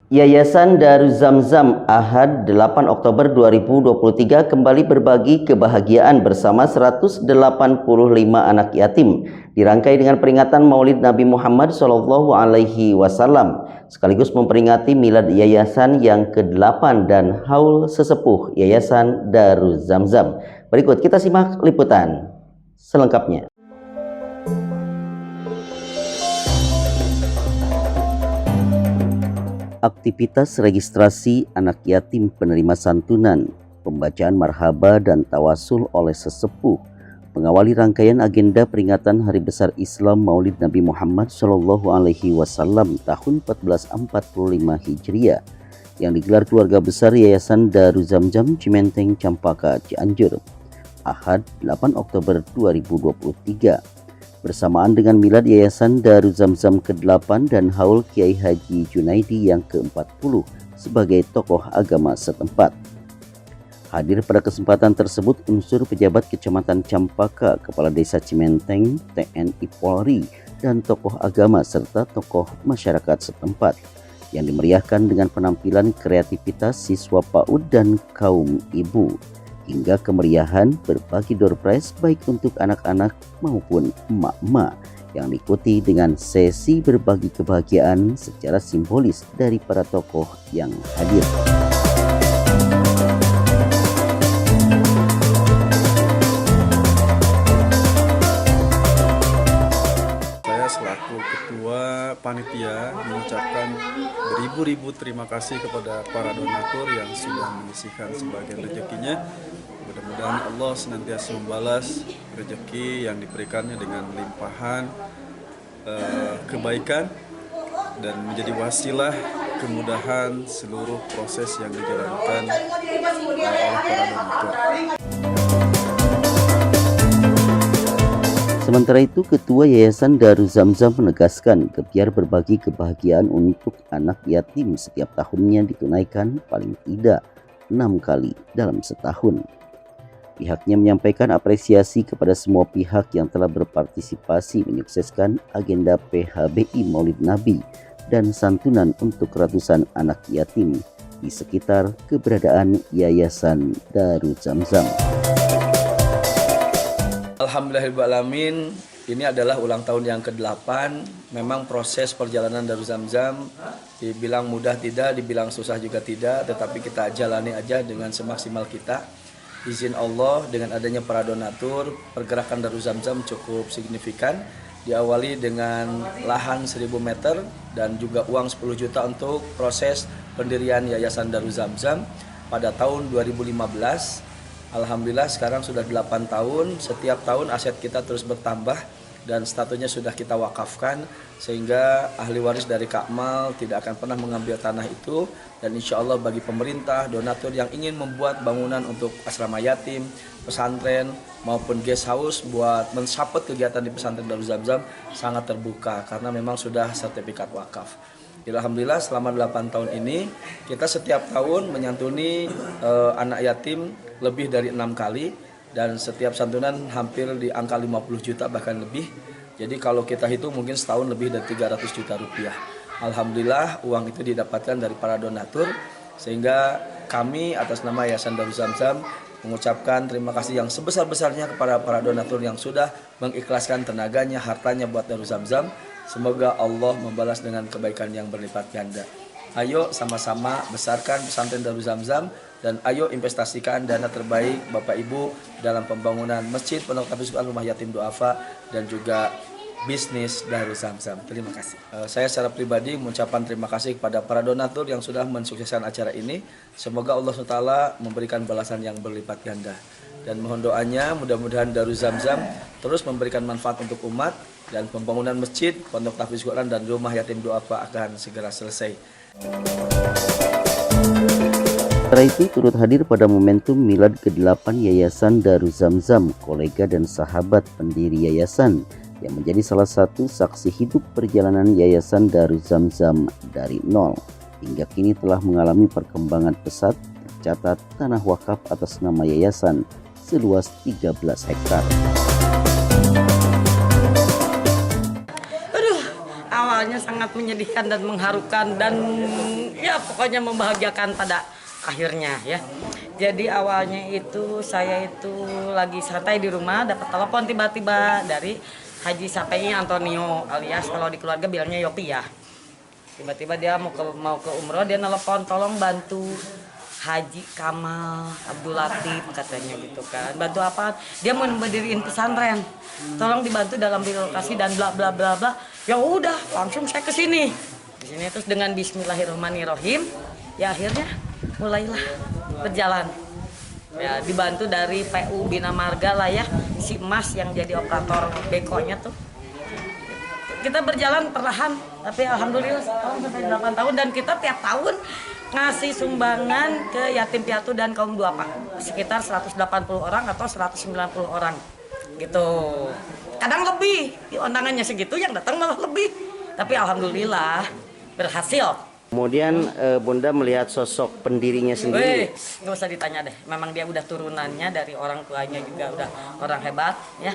Yayasan Daruz Zamzam Ahad 8 Oktober 2023 kembali berbagi kebahagiaan bersama 185 anak yatim. Dirangkai dengan peringatan Maulid Nabi Muhammad SAW sekaligus memperingati milad yayasan yang ke-8 dan haul sesepuh Yayasan Daruz Zamzam. Berikut kita simak liputan selengkapnya. Aktivitas registrasi anak yatim penerima santunan, pembacaan marhaba dan tawasul oleh sesepuh mengawali rangkaian agenda peringatan Hari Besar Islam Maulid Nabi Muhammad SAW tahun 1445 Hijriah yang digelar keluarga besar Yayasan Daruz Zamzam Cimenteng Campaka Cianjur Ahad 8 Oktober 2023 bersamaan dengan milad Yayasan Daruz Zamzam ke-8 dan haul Kiai Haji Junaidi yang ke-40 sebagai tokoh agama setempat. Hadir pada kesempatan tersebut unsur pejabat Kecamatan Campaka, Kepala Desa Cimenteng, TNI Polri, dan tokoh agama serta tokoh masyarakat setempat yang dimeriahkan dengan penampilan kreativitas siswa PAUD dan kaum ibu, hingga kemeriahan berbagi door prize baik untuk anak-anak maupun emak-emak yang diikuti dengan sesi berbagi kebahagiaan secara simbolis dari para tokoh yang hadir. Saya selaku ketua panitia mengucapkan beribu-ribu terima kasih kepada para donatur yang sudah menyisihkan sebagian rezekinya. Mudah-mudahan Allah senantiasa membalas rezeki yang diberikannya dengan limpahan kebaikan dan menjadi wasilah kemudahan seluruh proses yang dijalankan oleh para donatur. Sementara itu, Ketua Yayasan Daruz Zamzam menegaskan kebiar berbagi kebahagiaan untuk anak yatim setiap tahunnya ditunaikan paling tidak 6 kali dalam setahun. Pihaknya menyampaikan apresiasi kepada semua pihak yang telah berpartisipasi menyukseskan agenda PHBI Maulid Nabi dan santunan untuk ratusan anak yatim di sekitar keberadaan Yayasan Daruz Zamzam. Alhamdulillahirrahmanirrahim, ini adalah ulang tahun yang ke-8. Memang proses perjalanan Daruz Zamzam dibilang mudah tidak, dibilang susah juga tidak, tetapi kita jalani aja dengan semaksimal kita. Izin Allah, dengan adanya para donatur, pergerakan Daruz Zamzam cukup signifikan. Diawali dengan lahan 1000 meter dan juga uang 10 juta untuk proses pendirian Yayasan Daruz Zamzam pada tahun 2015. Alhamdulillah sekarang sudah 8 tahun, setiap tahun aset kita terus bertambah dan statusnya sudah kita wakafkan sehingga ahli waris dari Kakmal tidak akan pernah mengambil tanah itu. Dan insya Allah bagi pemerintah, donatur yang ingin membuat bangunan untuk asrama yatim, pesantren maupun guest house buat mensupport kegiatan di pesantren Daruz Zamzam sangat terbuka karena memang sudah sertifikat wakaf. Alhamdulillah selama 8 tahun ini kita setiap tahun menyantuni anak yatim lebih dari 6 kali dan setiap santunan hampir di angka 50 juta bahkan lebih. Jadi kalau kita hitung mungkin setahun lebih dari 300 juta rupiah. Alhamdulillah uang itu didapatkan dari para donatur sehingga kami atas nama Yayasan Daruz Zamzam mengucapkan terima kasih yang sebesar-besarnya kepada para donatur yang sudah mengikhlaskan tenaganya, hartanya buat Daruz Zamzam. Semoga Allah membalas dengan kebaikan yang berlipat ganda. Ayo sama-sama besarkan pesantren Daruz Zamzam dan ayo investasikan dana terbaik Bapak Ibu dalam pembangunan masjid, pondok tahfiz Quran, rumah yatim duafa dan juga bisnis Daruz Zamzam. Terima kasih. Saya secara pribadi mengucapkan terima kasih kepada para donatur yang sudah mensukseskan acara ini. Semoga Allah SWT memberikan balasan yang berlipat ganda. Dan mohon doanya mudah-mudahan Daruz Zamzam terus memberikan manfaat untuk umat dan pembangunan masjid, pondok tahfiz Quran dan rumah yatim duafa akan segera selesai. Setelah itu turut hadir pada momentum milad ke-8 Yayasan Daruz Zamzam, kolega dan sahabat pendiri yayasan yang menjadi salah satu saksi hidup perjalanan Yayasan Daruz Zamzam dari nol hingga kini telah mengalami perkembangan pesat. Tercatat tanah wakaf atas nama yayasan seluas 13 hektar. awalnya sangat menyedihkan dan mengharukan dan ya pokoknya membahagiakan pada akhirnya ya. Jadi awalnya itu saya itu lagi santai di rumah, dapat telepon tiba-tiba dari Haji Sapei Antonio, alias kalau di keluarga bilangnya Yopi ya. Tiba-tiba dia mau ke umroh, dia nelpon tolong bantu Haji Kamal Abdul Latif katanya gitu kan. Bantu apa? Dia mau berdiriin pesantren. Tolong dibantu dalam relokasi dan bla bla bla bla. Ya udah, langsung saya ke sini. Di sini terus dengan bismillahirrahmanirrahim, ya akhirnya mulailah berjalan. Ya, dibantu dari PU Bina Marga lah ya, si Mas yang jadi operator bekonya tuh. Kita berjalan perlahan, tapi alhamdulillah setahun sampai 8 tahun dan kita tiap tahun ngasih sumbangan ke yatim piatu dan kaum duafa sekitar 180 orang atau 190 orang gitu. Kadang lebih, di undangannya segitu yang datang malah lebih. Tapi alhamdulillah berhasil. Kemudian Bunda melihat sosok pendirinya sendiri. Nggak usah ditanya deh, memang dia udah turunannya dari orang tuanya juga udah orang hebat ya.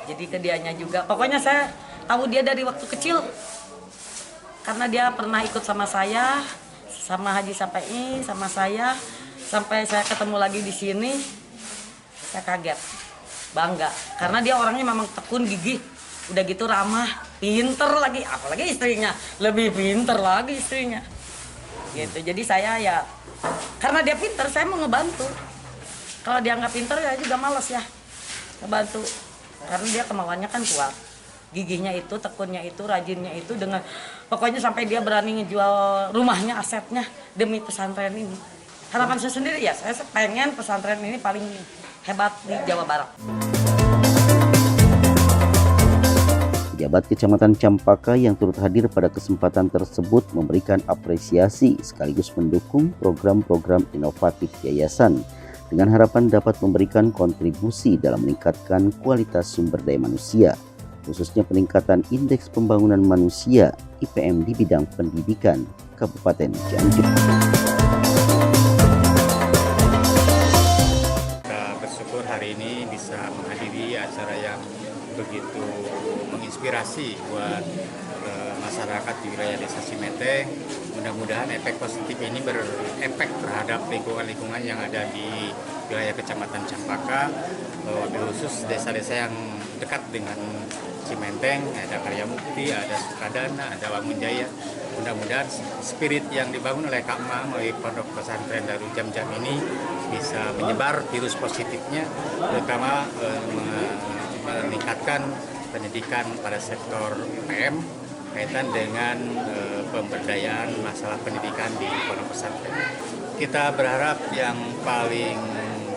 Jadi ke dianya juga, pokoknya saya tahu dia dari waktu kecil karena dia pernah ikut sama saya, sama Haji Sapei, sama saya, sampai saya ketemu lagi di sini, saya kaget, bangga, karena dia orangnya memang tekun, gigih, udah gitu ramah, pinter lagi, apalagi istrinya, lebih pinter lagi istrinya, gitu. Jadi saya ya, karena dia pinter, saya mau ngebantu. Kalau dia nggak pinter ya juga males ya ngebantu, karena dia kemauannya kan kuat. Gigihnya itu, tekunnya itu, rajinnya itu, dengan pokoknya sampai dia berani ngejual rumahnya, asetnya demi pesantren ini. Harapan saya sendiri ya, saya pengen pesantren ini paling hebat di Jawa Barat. Pejabat Kecamatan Campaka yang turut hadir pada kesempatan tersebut memberikan apresiasi sekaligus mendukung program-program inovatif yayasan dengan harapan dapat memberikan kontribusi dalam meningkatkan kualitas sumber daya manusia, khususnya peningkatan indeks pembangunan manusia IPM di bidang pendidikan Kabupaten Cianjur. Kita bersyukur hari ini bisa menghadiri acara yang begitu menginspirasi buat masyarakat di wilayah Desa Cimeteng. Mudah-mudahan efek positif ini berefek terhadap lingkungan-lingkungan yang ada di wilayah Kecamatan Campaka, wabil khusus desa-desa yang dekat dengan Cimeteng, ada Karya Mukti, ada Sukadana, ada Wangunjaya. Mudah-mudahan spirit yang dibangun oleh Kak Ma melalui Pondok Pesantren Darul Jamjam ini bisa menyebar virus positifnya, terutama meningkatkan pendidikan pada sektor PM kaitan dengan pemberdayaan masalah pendidikan di Pondok Pesantren. Kita berharap yang paling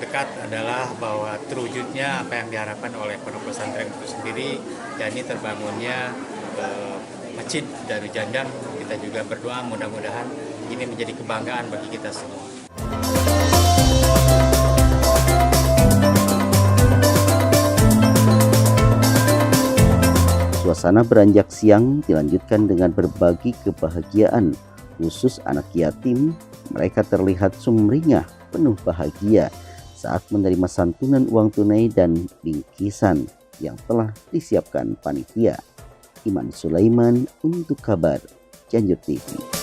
dekat adalah bahwa terwujudnya apa yang diharapkan oleh Pondok Pesantren itu sendiri, yakni terbangunnya Masjid Darul Jamjam. Kita juga berdoa mudah-mudahan ini menjadi kebanggaan bagi kita semua. Suasana beranjak siang dilanjutkan dengan berbagi kebahagiaan, khusus anak yatim. Mereka terlihat sumringah, penuh bahagia saat menerima santunan uang tunai dan bingkisan yang telah disiapkan panitia. Iman Sulaiman untuk kabar Cianjur TV.